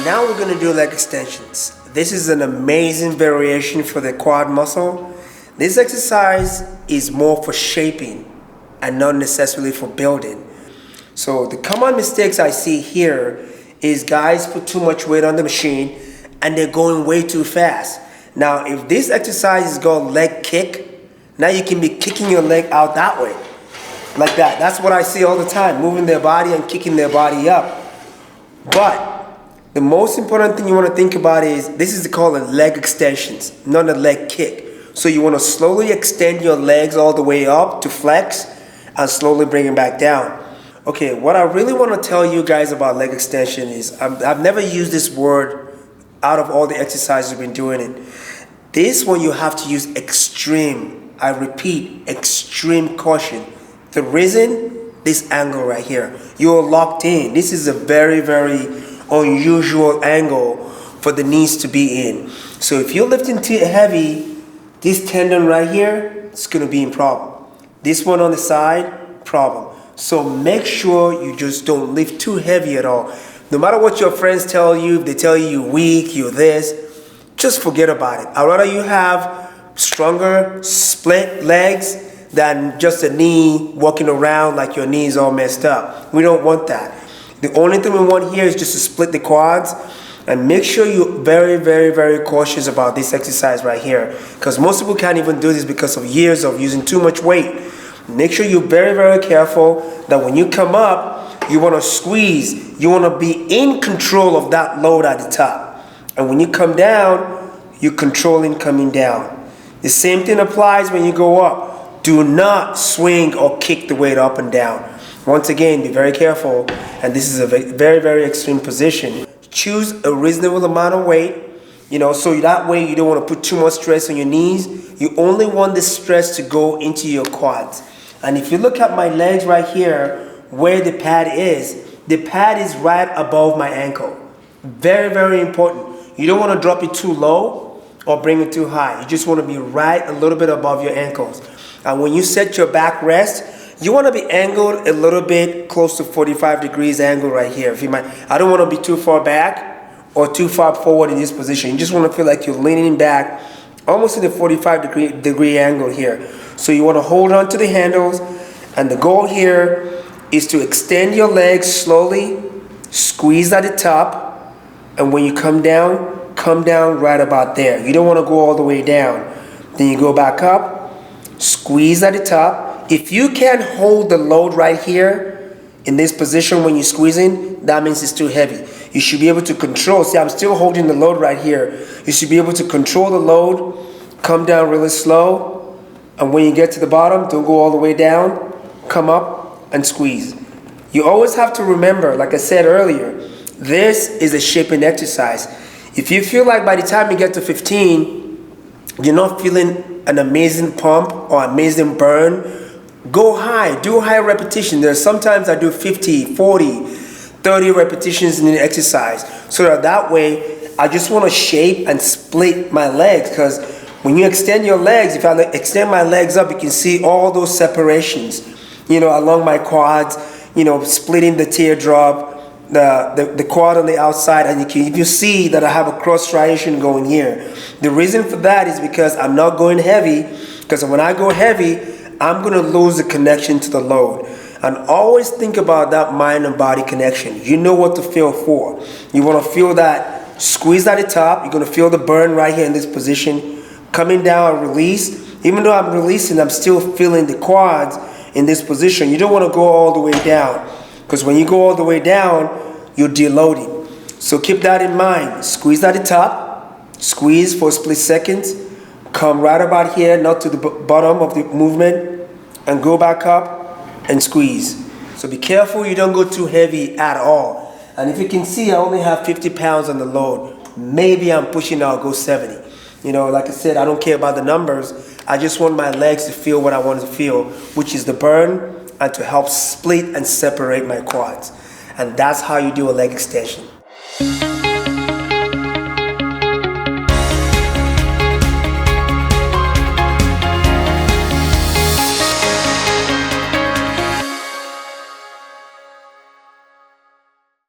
Now we're going to do leg extensions. This is an amazing variation for the quad muscle. This exercise is more for shaping and not necessarily for building. So the common mistakes I see here is guys put too much weight on the machine and they're going way too fast. Now if this exercise is called leg kick, now you can be kicking your leg out that way, like that. That's what I see all the time, moving their body and kicking their body up. But the most important thing you want to think about is this is called a leg extensions, not a leg kick. So you want to slowly extend your legs all the way up to flex and slowly bring it back down. Okay, what I really want to tell you guys about leg extension is I've never used this word out of all the exercises we've been doing it. This one you have to use extreme, I repeat, extreme caution. The reason, this angle right here, you're locked in. This is a very, very unusual angle for the knees to be in. So if you're lifting too heavy, this tendon right here is going to be in problem. This one on the side, problem. So make sure you just don't lift too heavy at all. No matter what your friends tell you, if they tell you you're weak, you're this, just forget about it. I'd rather you have stronger split legs than just a knee walking around like your knee is all messed up. We don't want that. The only thing we want here is just to split the quads, and make sure you're very, very, very cautious about this exercise right here, because most people can't even do this because of years of using too much weight. Make sure you're very, very careful that when you come up, you want to squeeze. You want to be in control of that load at the top. And when you come down, you're controlling coming down. The same thing applies when you go up. Do not swing or kick the weight up and down. Once again, be very careful, and this is a very, very extreme position. Choose a reasonable amount of weight, so that way you don't want to put too much stress on your knees. You only want the stress to go into your quads. And if you look at my legs right here, where the pad is right above my ankle. Very, very important. You don't want to drop it too low or bring it too high. You just want to be right a little bit above your ankles. And when you set your back rest, you want to be angled a little bit close to 45 degrees angle right here. I don't want to be too far back or too far forward in this position. You just want to feel like you're leaning back almost in the 45 degree angle here. So you want to hold on to the handles, and the goal here is to extend your legs slowly, squeeze at the top, and when you come down right about there. You don't want to go all the way down. Then you go back up, squeeze at the top. If you can't hold the load right here in this position when you're squeezing, that means it's too heavy. You should be able to control. See, I'm still holding the load right here. You should be able to control the load, come down really slow, and when you get to the bottom, don't go all the way down, come up and squeeze. You always have to remember, like I said earlier, this is a shaping exercise. If you feel like by the time you get to 15, you're not feeling an amazing pump or amazing burn, go high, do high repetition. There's sometimes I do 50, 40, 30 repetitions in the exercise, so that way I just want to shape and split my legs, because when you extend your legs, if I extend my legs up, you can see all those separations, along my quads, splitting the teardrop, the quad on the outside, and you see that I have a cross striation going here. The reason for that is because I'm not going heavy, because when I go heavy, I'm going to lose the connection to the load. And always think about that mind and body connection. You know what to feel for. You want to feel that squeeze at the top. You're going to feel the burn right here in this position. Coming down and release. Even though I'm releasing, I'm still feeling the quads in this position. You don't want to go all the way down, because when you go all the way down, you're deloading. So keep that in mind. Squeeze at the top. Squeeze for a split second. Come right about here, not to the bottom of the movement, and go back up and squeeze. So be careful you don't go too heavy at all. And if you can see, I only have 50 pounds on the load. Maybe I'm pushing out, go 70. Like I said, I don't care about the numbers. I just want my legs to feel what I want to feel, which is the burn and to help split and separate my quads. And that's how you do a leg extension.